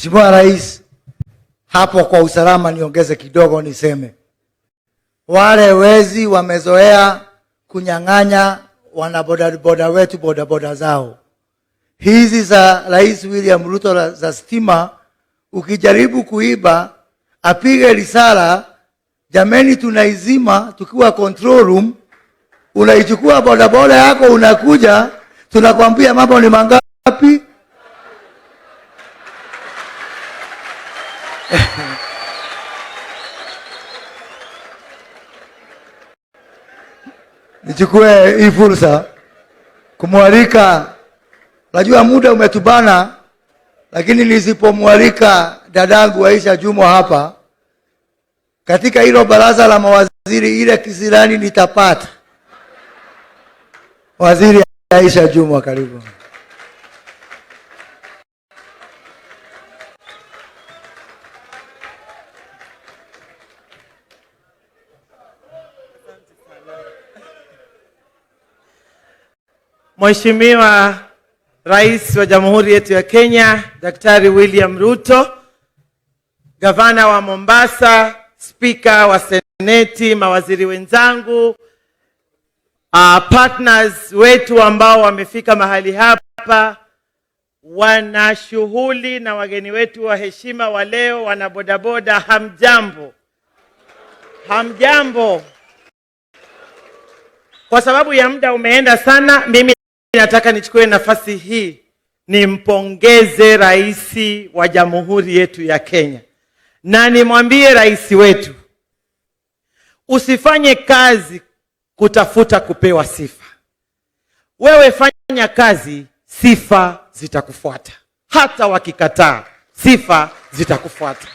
Mheshimiwa Rais, hapo kwa usalama niongeze kidogo niseme, wale wezi wamezoea kunyang'anya wanabodaboda wetu bodaboda zao. Hizi za Rais William Ruto za stima, ukijaribu kuiba apige risala, jameni tunaizima tukiwa control room, unaichukua bodaboda yako unakuja, tunakwambia mambo ni mangapi? Nichukue hii fursa kumwalika, najua muda umetubana, lakini nisipomwalika dadangu Aisha Jumwa hapa katika hilo baraza la mawaziri, ile kisirani nitapata. Waziri Aisha Jumwa, karibu. Mheshimiwa Rais wa Jamhuri yetu ya Kenya, Daktari William Ruto, Gavana wa Mombasa, Spika wa Seneti, mawaziri wenzangu, partners wetu ambao wamefika mahali hapa, wana shughuli na wageni wetu wa heshima wa leo, wana bodaboda, hamjambo. Hamjambo. Kwa sababu ya muda umeenda sana, mimi nataka nichukue nafasi hii nimpongeze Rais wa Jamhuri yetu ya Kenya. Na nimwambie rais wetu, usifanye kazi kutafuta kupewa sifa. Wewe fanya kazi, sifa zitakufuata. Hata wakikataa, sifa zitakufuata.